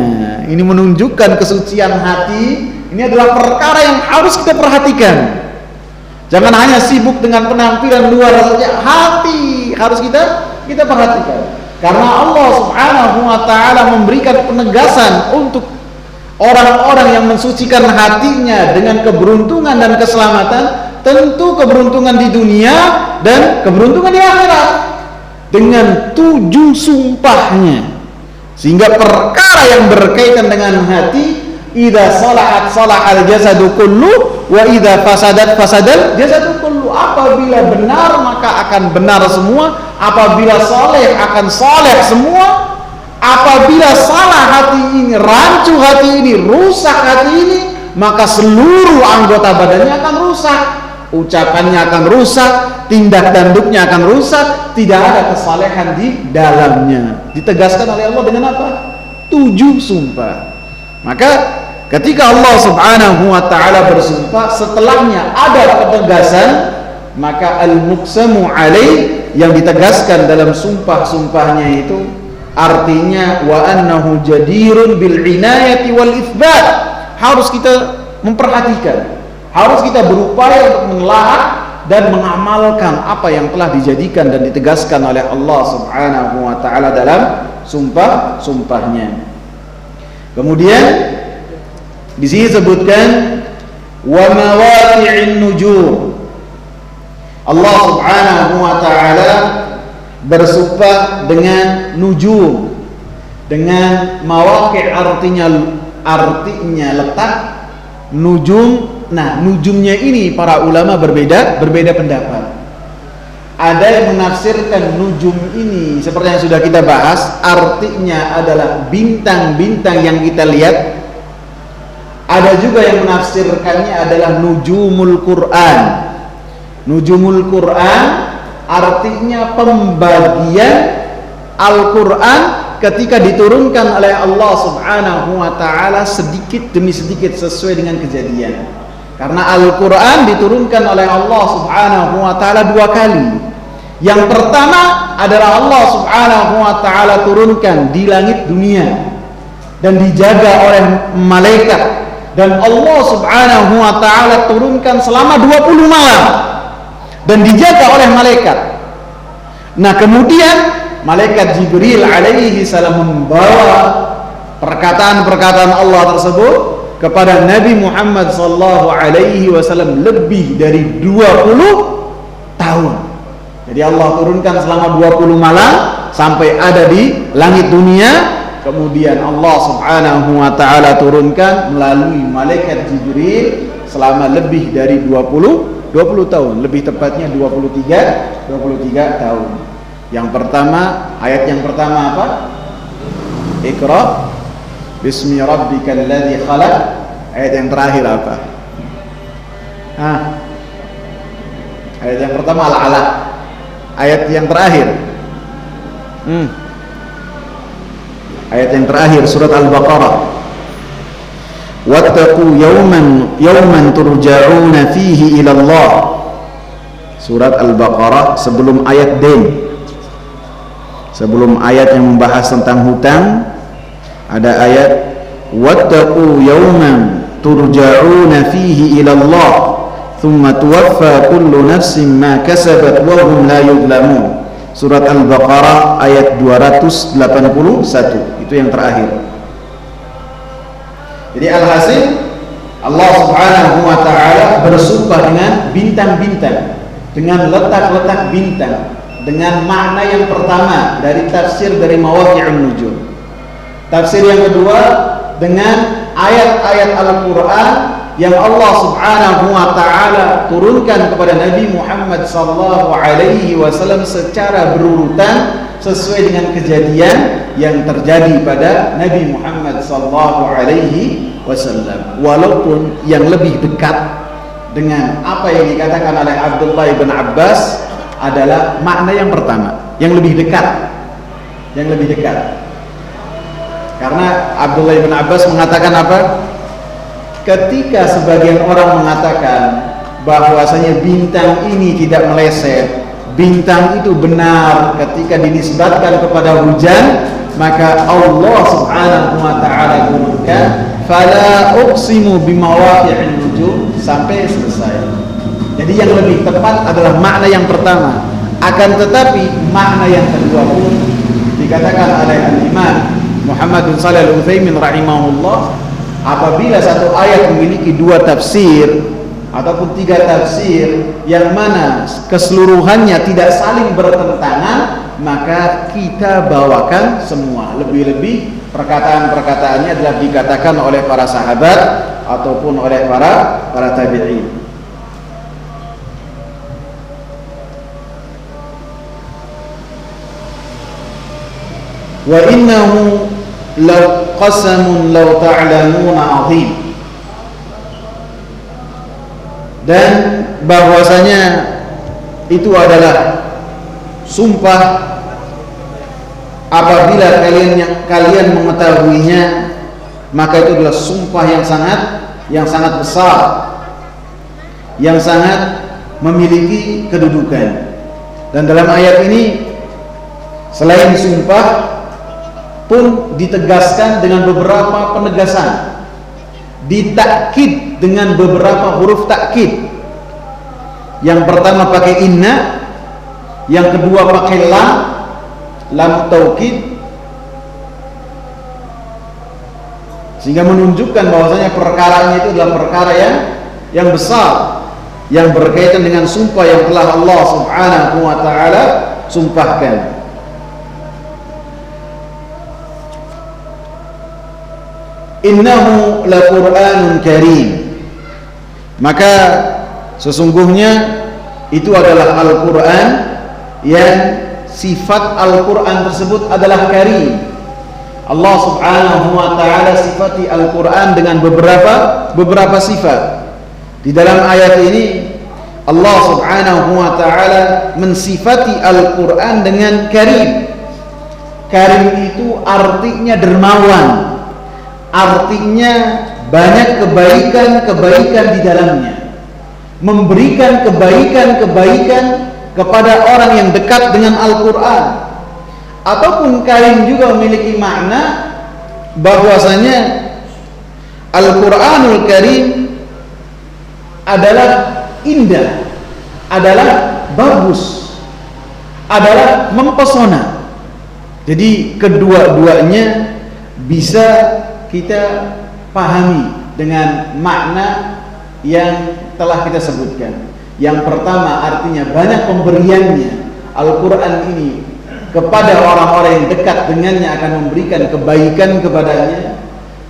Ini menunjukkan kesucian hati. Ini adalah perkara yang harus kita perhatikan. Jangan hanya sibuk dengan penampilan luar saja. Hati harus kita perhatikan. Karena Allah Subhanahu wa taala memberikan penegasan untuk orang-orang yang mensucikan hatinya dengan keberuntungan dan keselamatan. Tentu keberuntungan di dunia dan keberuntungan di akhirat. Dengan 7 sumpahnya. Sehingga perkara yang berkaitan dengan hati, idza salahat salahal jasadu kullu wa idza fasadat fasadal jasadu kullu. Apabila benar maka akan benar semua, apabila saleh akan saleh semua. Apabila salah hati ini, rancu hati ini, rusak hati ini, maka seluruh anggota badannya akan rusak. Ucapannya akan rusak, tindak tanduknya akan rusak, tidak ada kesalehan di dalamnya. Ditegaskan oleh Allah dengan apa? 7 sumpah. Maka ketika Allah Subhanahu wa taala bersumpah, setelahnya ada penegasan, maka al-muqsamu alaih yang ditegaskan dalam sumpah-sumpahnya itu artinya wa annahu jadirun bil inayati wal itsbat. Harus kita memperhatikan. Harus kita berupaya untuk menelaah dan mengamalkan apa yang telah dijadikan dan ditegaskan oleh Allah Subhanahu wa taala dalam sumpah-sumpahnya. Kemudian di sini disebutkan wa mawaqi'in nujum. Allah Subhanahu wa ta'ala bersumpah dengan nujum, dengan mawaqi', artinya letak nujum. Nah, nujumnya ini para ulama berbeda pendapat. Ada yang menafsirkan nujum ini seperti yang sudah kita bahas, artinya adalah bintang-bintang yang kita lihat. Ada juga yang menafsirkannya adalah nujumul Quran. Nujumul Quran artinya pembagian Al-Quran ketika diturunkan oleh Allah Subhanahu wa ta'ala sedikit demi sedikit sesuai dengan kejadian. Karena Al-Quran diturunkan oleh Allah Subhanahu wa ta'ala 2 kali. Yang pertama adalah Allah Subhanahu wa ta'ala turunkan di langit dunia dan dijaga oleh malaikat, dan Allah Subhanahu wa ta'ala turunkan selama 20 malam dan dijaga oleh malaikat. Nah, kemudian malaikat Jibril alaihi salam membawa perkataan-perkataan Allah tersebut kepada Nabi Muhammad sallallahu alaihi wasallam lebih dari 20 tahun. Jadi Allah turunkan selama 20 malam sampai ada di langit dunia. Kemudian Allah Subhanahu wa ta'ala turunkan melalui malaikat Jibril selama lebih dari 20 tahun, lebih tepatnya 23 tahun. Yang pertama, ayat yang pertama apa? Iqra bismi rabbikal ladzi khalaq. Ayat yang terakhir apa? Ayat yang pertama Al-Alaq. Ayat yang terakhir ayat yang terakhir surat Al-Baqarah, wattaqu yawman turja'una fihi ila Allah. Surat Al-Baqarah sebelum ayat den, sebelum ayat yang membahas tentang hutang, ada ayat wattaqu yawman turja'una fihi ila Allah thumma tuwaffa kullu nafsin ma kasabat wa hum la yudlamun. Surat Al-Baqarah ayat 281, itu yang terakhir. Jadi alhasil Allah Subhanahu wa ta'ala bersumpah dengan bintang-bintang, dengan letak-letak bintang, dengan makna yang pertama dari tafsir dari mawaqi'un nujum. Tafsir yang kedua dengan ayat-ayat Al-Quran yang Allah Subhanahu wa ta'ala turunkan kepada Nabi Muhammad sallallahu alaihi wasallam secara berurutan sesuai dengan kejadian yang terjadi pada Nabi Muhammad sallallahu alaihi wasallam. Walaupun yang lebih dekat dengan apa yang dikatakan oleh Abdullah bin Abbas adalah makna yang pertama, yang lebih dekat. Karena Abdullah bin Abbas mengatakan apa? Ketika sebagian orang mengatakan bahwasanya bintang ini tidak meleset, bintang itu benar ketika dinisbatkan kepada hujan, maka Allah Subhanahu wa ta'ala turunkan fala uqsimu bimawaqi'in nujum sampai selesai. Jadi yang lebih tepat adalah makna yang pertama. Akan tetapi makna yang kedua pun dikatakan oleh Al-Imam Muhammad bin Shalih Al-Utsaimin rahimahullah, apabila satu ayat memiliki 2 tafsir ataupun 3 tafsir yang mana keseluruhannya tidak saling bertentangan, maka kita bawakan semua. Lebih-lebih perkataan-perkataannya adalah dikatakan oleh para sahabat ataupun oleh para tabi'in. Wa innahu law qasamun law ta'lamuna 'azim. Dan bahwasanya itu adalah sumpah apabila kalian mengetahuinya, maka itu adalah sumpah yang sangat besar, yang sangat memiliki kedudukan. Dan dalam ayat ini selain sumpah pun ditegaskan dengan beberapa penegasan, ditakkid dengan beberapa huruf takkid. Yang pertama pakai inna, yang kedua pakai lam taukid, sehingga menunjukkan bahwasanya perkaranya itu adalah perkara yang besar, yang berkaitan dengan sumpah yang telah Allah Subhanahu wa taala sumpahkan. Innahu laqur'anun karim. Maka sesungguhnya itu adalah Al-Qur'an yang sifat Al-Qur'an tersebut adalah karim. Allah Subhanahu wa taala sifati Al-Qur'an dengan beberapa sifat. Di dalam ayat ini Allah Subhanahu wa taala mensifati Al-Qur'an dengan karim. Karim itu artinya dermawan. Artinya banyak kebaikan-kebaikan di dalamnya. Memberikan kebaikan-kebaikan kepada orang yang dekat dengan Al-Qur'an. Ataupun karim juga memiliki makna bahwasanya Al-Qur'anul Karim adalah indah, adalah bagus, adalah mempesona. Jadi kedua-duanya bisa kita pahami dengan makna yang telah kita sebutkan. Yang pertama artinya banyak pemberiannya. Al-Qur'an ini kepada orang-orang yang dekat dengannya akan memberikan kebaikan kepadanya,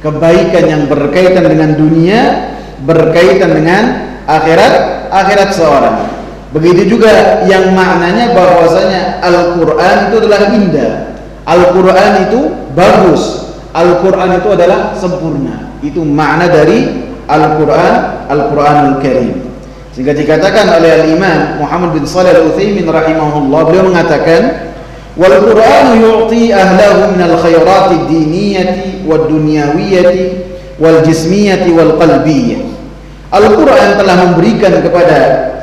kebaikan yang berkaitan dengan dunia, berkaitan dengan akhirat seorang. Begitu juga yang maknanya bahwasanya Al-Qur'an itu adalah indah, Al-Qur'an itu bagus, Al-Qur'an itu adalah sempurna. Itu makna dari Al-Qur'an, Al-Qur'anul Karim. Sehingga dikatakan oleh Al-Imam Muhammad bin Shalih Al-Utsaimin rahimahullah, beliau mengatakan wal Qur'anu yu'ti ahlahu minal khairati diniyati wad dunyawiyati wal jismiyati wal qalbiyah. Al-Qur'an telah memberikan kepada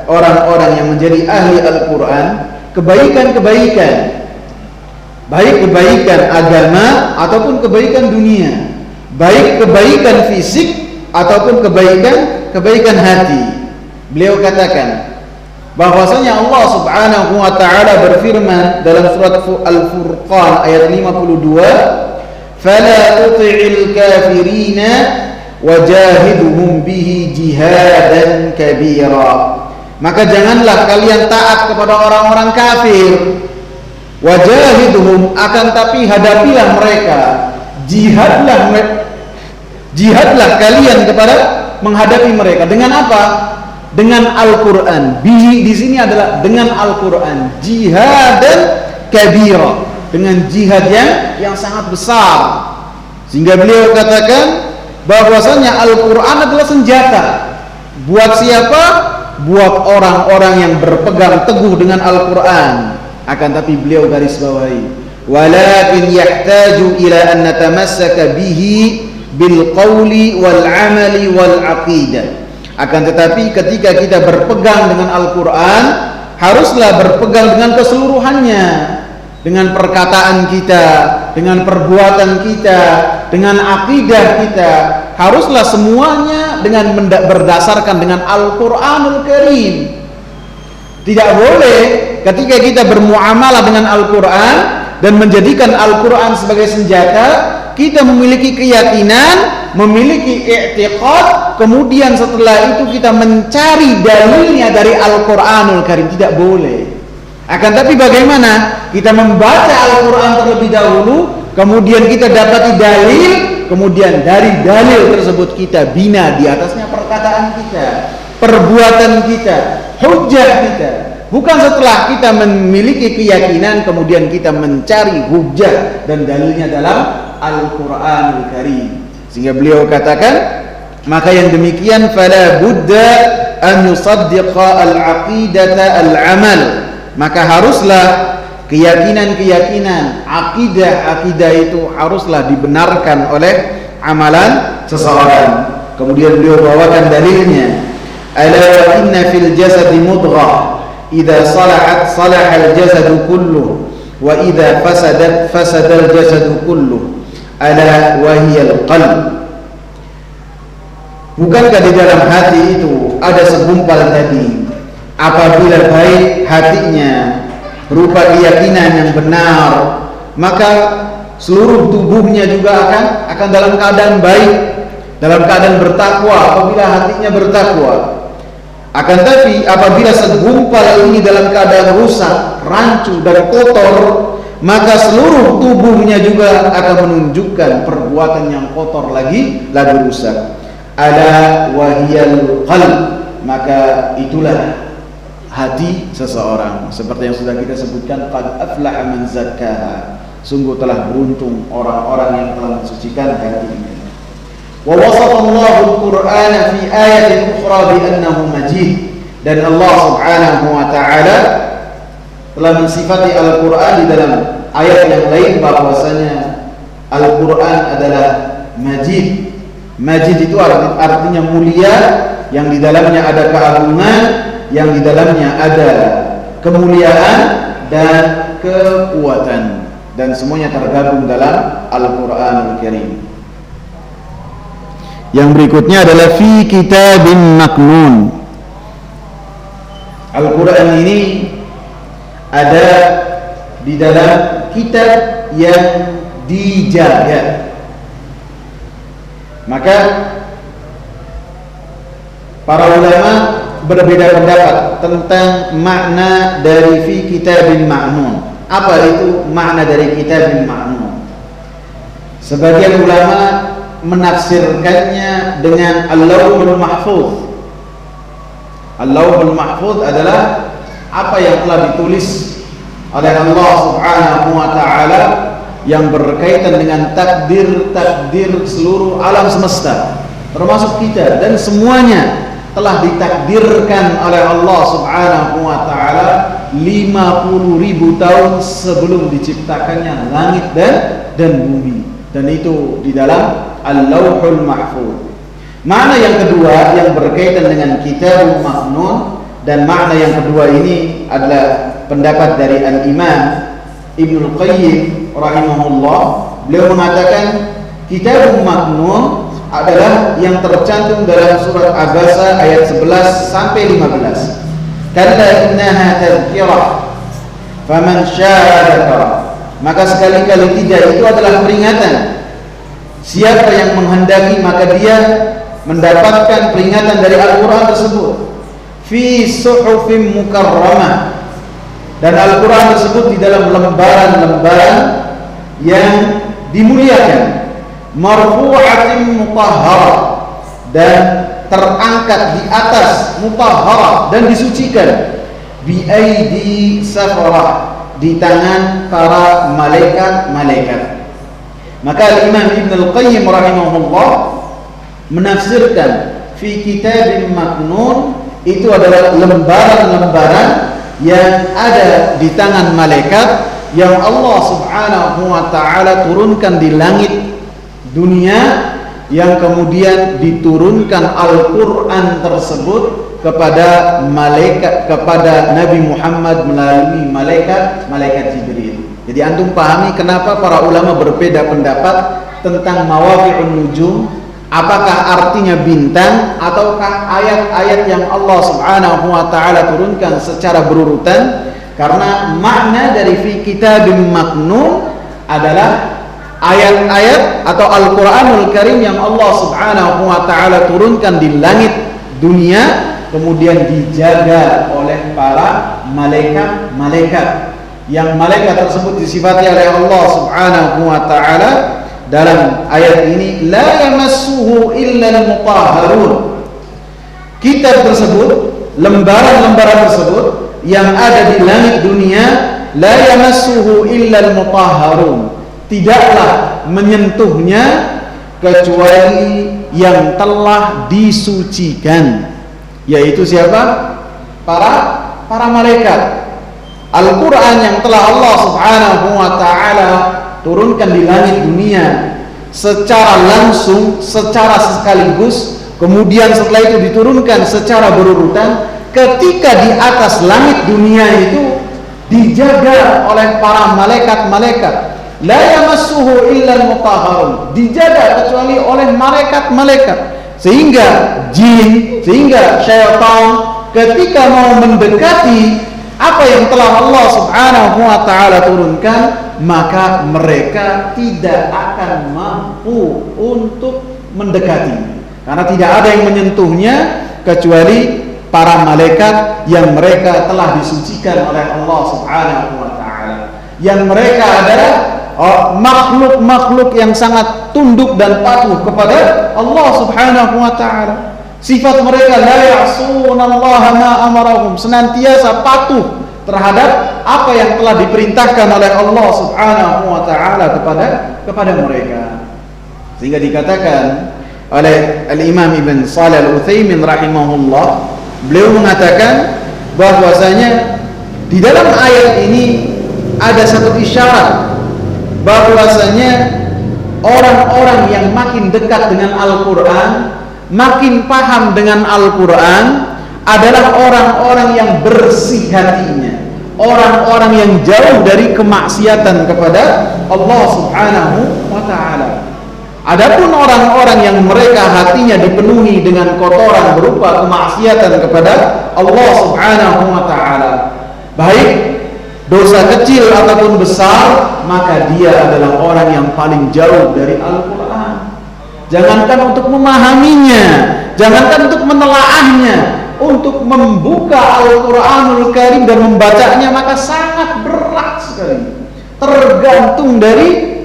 orang-orang yang menjadi ahli Al-Qur'an kebaikan-kebaikan, baik kebaikan agama ataupun kebaikan dunia, baik kebaikan fisik ataupun kebaikan hati. Beliau katakan bahwasanya Allah Subhanahu wa taala berfirman dalam surat Al-Furqan ayat 52, "Fala tuti'il kafirina wajahidhum bihi jihadan kabira." Maka janganlah kalian taat kepada orang-orang kafir. Wajahidhum, akan tapi hadapilah mereka. Jihadlah kalian kepada menghadapi mereka dengan apa? Dengan Al-Qur'an. Bihi di sini adalah dengan Al-Qur'an. Jihadan kabira, dengan jihad yang sangat besar. Sehingga beliau katakan bahwasanya Al-Qur'an adalah senjata. Buat siapa? Buat orang-orang yang berpegang teguh dengan Al-Qur'an. Akan tapi beliau garis bawahi, walakin yahtaju ila an natamassaka bihi bil qawli wal amali wal aqidah. Akan tetapi ketika kita berpegang dengan Al-Qur'an, haruslah berpegang dengan keseluruhannya, dengan perkataan kita, dengan perbuatan kita, dengan akidah kita. Haruslah semuanya dengan berdasarkan dengan Al-Qur'anul Karim. Tidak boleh ketika kita bermuamalah dengan Al-Qur'an dan menjadikan Al-Qur'an sebagai senjata, kita memiliki keyakinan, memiliki i'tiqad, kemudian setelah itu kita mencari dalilnya dari Al-Qur'anul Karim. Tidak boleh. Akan tapi bagaimana? Kita membaca Al-Qur'an terlebih dahulu, kemudian kita dapati dalil, kemudian dari dalil tersebut kita bina di atasnya perkataan kita, perbuatan kita, hujjah kita. Bukan setelah kita memiliki keyakinan kemudian kita mencari hujjah dan dalilnya dalam Al-Qur'anul Karim. Sehingga beliau katakan, maka yang demikian fala budda an yusaddiqa al-aqidata al-amal. Maka haruslah keyakinan-keyakinan, akidah itu haruslah dibenarkan oleh amalan seseorang. Kemudian beliau bawakan dalilnya, ala inna fil jasadi mudghah idza salahat salahal jasadu kulluh wa idza fasadat fasadal jasadu kulluh ala wahiyal qalb. Bukankah di dalam hati itu ada segumpal daging? Apabila baik hatinya berupa keyakinan yang benar, maka seluruh tubuhnya juga akan dalam keadaan baik, dalam keadaan bertakwa. Apabila hatinya bertakwa, Akan tapi apabila segumpal ini dalam keadaan rusak, rancu dan kotor, maka seluruh tubuhnya juga akan menunjukkan perbuatan yang kotor lagi rusak. Ala wahiyal qalb, maka itulah hati seseorang. Seperti yang sudah kita sebutkan, qad aflaha man zakkaha, sungguh telah beruntung orang-orang yang telah mensucikan hatinya. Wa wasafa Allahu al-Qur'ana fi ayatin ukhra bi annahu majid, dan Allah Subhanahu wa taala telah mensifati Al-Qur'an di dalam ayat yang lain bahwasanya Al-Qur'an adalah majid. Majid itu artinya mulia, yang di dalamnya ada keagungan, yang di dalamnya ada kemuliaan dan kekuatan, dan semuanya tergabung dalam Al-Qur'anul Karim. Yang berikutnya adalah fi kitabin maknun. Al-Quran ini ada di dalam kitab yang dijaga. Maka para ulama berbeda pendapat tentang makna dari fi kitabin maknun. Apa itu makna dari kitabin maknun? Sebagian ulama menafsirkannya dengan Al-Lauhul Mahfuz. Al-Lauhul Mahfuz adalah apa yang telah ditulis oleh Allah Subhanahu wa taala yang berkaitan dengan takdir-takdir seluruh alam semesta, termasuk kita, dan semuanya telah ditakdirkan oleh Allah Subhanahu wa taala 50.000 tahun sebelum diciptakannya langit dan bumi, dan itu di dalam Al-Lauhul Mahfuz. Makna yang kedua yang berkaitan dengan Kitabul Maknun, dan makna yang kedua ini adalah pendapat dari Al-Imam Ibnul Qayyim rahimahullah. Beliau mengatakan Kitabul Maknun adalah yang tercantum dalam surat Abasa ayat 11 sampai 15. Kalla innaha tadhkirah faman syaa'a dzakara. Maka sekali-kali tidak, itu adalah peringatan. Siapa yang menghendaki maka dia mendapatkan peringatan dari Al-Quran tersebut. Fi suhufim mukarramah, dan Al-Quran tersebut di dalam lembaran-lembaran yang dimuliakan. Marfu'atin mutahharah, dan terangkat di atas, mutahharah, dan disucikan. Bi aidi safarah, di tangan para malaikat-malaikat. Maka Imam Ibnul Qayyim rahimahullah menafsirkan fi kitabin maknun itu adalah lembaran-lembaran yang ada di tangan malaikat yang Allah Subhanahu wa taala turunkan di langit dunia, yang kemudian diturunkan Al-Qur'an tersebut kepada malaikat, kepada Nabi Muhammad melalui malaikat Jibril. Jadi antum pahami kenapa para ulama berbeda pendapat tentang mawaqi'un nujum, apakah artinya bintang ataukah ayat-ayat yang Allah Subhanahu wa taala turunkan secara berurutan. Karena makna dari fi kitabim maknun adalah ayat-ayat atau Al-Qur'anul Karim yang Allah Subhanahu wa taala turunkan di langit dunia, kemudian dijaga oleh para malaikat-malaikat, yang malaikat tersebut disifati oleh Allah Subhanahu wa taala dalam ayat ini, la yamassuhu illa al-mutahharun. Kitab tersebut, lembaran-lembaran tersebut yang ada di langit dunia, la yamassuhu illa al-mutahharun, tidaklah menyentuhnya kecuali yang telah disucikan. Yaitu siapa? Para malaikat. Al-Quran yang telah Allah Subhanahu wa ta'ala turunkan di langit dunia secara langsung, secara sekaligus, kemudian setelah itu diturunkan secara berurutan. Ketika di atas langit dunia itu dijaga oleh para malaikat-malaikat, la yamassuhu illa al-mutahharun, dijaga kecuali oleh malaikat-malaikat, sehingga jin, sehingga syaitan ketika mau mendekati apa yang telah Allah Subhanahu wa taala turunkan, maka mereka tidak akan mampu untuk mendekati, karena tidak ada yang menyentuhnya kecuali para malaikat yang mereka telah disucikan oleh Allah Subhanahu wa taala, yang mereka adalah makhluk-makhluk yang sangat tunduk dan patuh kepada Allah Subhanahu wa taala. Sifat mereka la ya'sunallaha ma amarahum, senantiasa patuh terhadap apa yang telah diperintahkan oleh Allah Subhanahu wa taala kepada mereka. Sehingga dikatakan oleh Al-Imam Ibn Shalih Al-Utsaimin rahimahullah, beliau mengatakan bahwasanya di dalam ayat ini ada satu isyarat bahwasanya orang-orang yang makin dekat dengan Al-Qur'an, makin paham dengan Al-Qur'an adalah orang-orang yang bersih hatinya, orang-orang yang jauh dari kemaksiatan kepada Allah Subhanahu wa taala. Adapun orang-orang yang mereka hatinya dipenuhi dengan kotoran berupa kemaksiatan kepada Allah Subhanahu wa taala, baik dosa kecil ataupun besar, maka dia adalah orang yang paling jauh dari Al-Qur'an. Jangankan untuk memahaminya, jangankan untuk menelaahnya, untuk membuka Al-Qur'anul Karim dan membacanya maka sangat berat sekali. Tergantung dari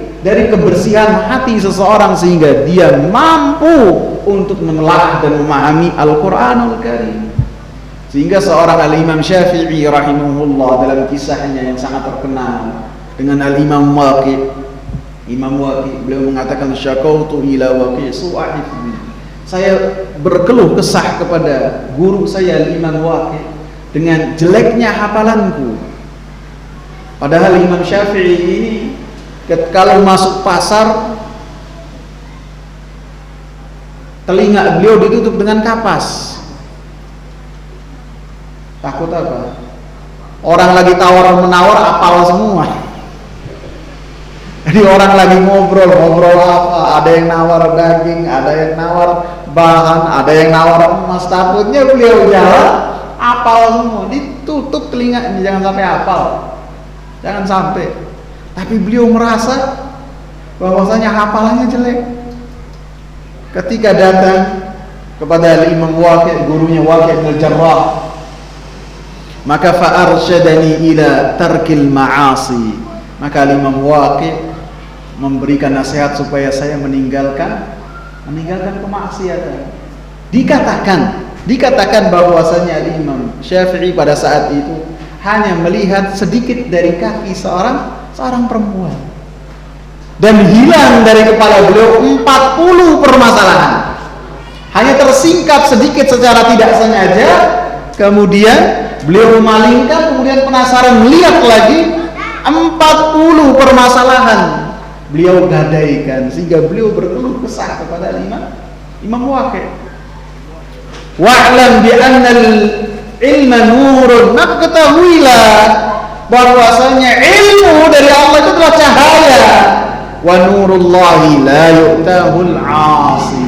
kebersihan hati seseorang sehingga dia mampu untuk menelaah dan memahami Al-Qur'anul Karim. Sehingga seorang Al-Imam Syafi'i rahimahullah dalam kisahnya yang sangat terkenal dengan Al-Imam Waqi', Imam Waqi', beliau mengatakan syakautu ila Waqi' su'a hifzi. Saya berkeluh kesah kepada guru saya Al-Imam Waqi' dengan jeleknya hafalanku. Padahal Imam Syafi'i ini kalau masuk pasar, telinga beliau ditutup dengan kapas. Takut apa? Orang lagi tawar-menawar apal semua. Jadi orang lagi ngobrol apa? Ada yang nawar daging, ada yang nawar bahan, ada yang nawar emas. Takutnya beliau jalan apal semua. Ditutup telinganya, jangan sampai apal. Jangan sampai. Tapi beliau merasa bahwasanya hafalannya jelek. Ketika datang kepada Imam Waqi', gurunya Waqi' bin Jarrah, maka fa'arsyadani ila tarkil ma'asi. Maka Imam Waqi' memberikan nasihat supaya saya meninggalkan kemaksiatan. Dikatakan bahwasanya Imam Syafi'i pada saat itu hanya melihat sedikit dari kaki seorang perempuan, dan hilang dari kepala beliau 40 permasalahan. Hanya tersingkap sedikit secara tidak sengaja, kemudian beliau memalingkan, kemudian penasaran melihat lagi 40 permasalahan beliau gadaikan, sehingga beliau berkeluh kesah kepada Imam Waqi'. Wa'lam bi annal ilma nurun, maka ketahuilah bahwasanya ilmu dari Allah itu adalah cahaya. Wa nurullahi la yu'tahul 'asi,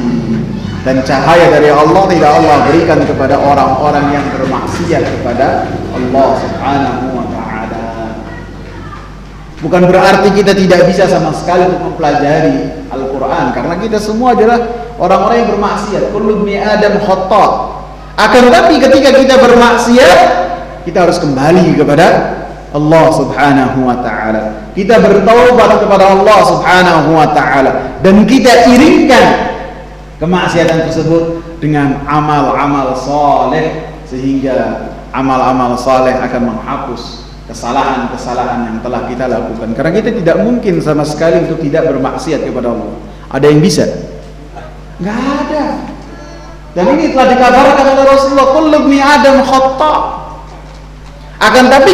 dan cahaya dari Allah tidak Allah berikan kepada orang-orang yang bermaksiat kepada Allah Subhanahu wa ta'ala. Bukan berarti kita tidak bisa sama sekali untuk mempelajari Al-Quran, karena kita semua adalah orang-orang yang bermaksiat. Kullu ibni Adam khata'. Akan tetapi ketika kita bermaksiat, kita harus kembali kepada Allah Subhanahu wa ta'ala. Kita bertaubat kepada Allah Subhanahu wa ta'ala, dan kita iringkan kemaksiatan tersebut dengan amal-amal saleh, sehingga amal-amal saleh akan menghapus kesalahan-kesalahan yang telah kita lakukan. Karena kita tidak mungkin sama sekali untuk tidak bermaksiat kepada Allah. Ada yang bisa? Nggak ada. Dan ini telah dikabarkan oleh Rasulullah, kullu ibni Adam khata'. Akan tapi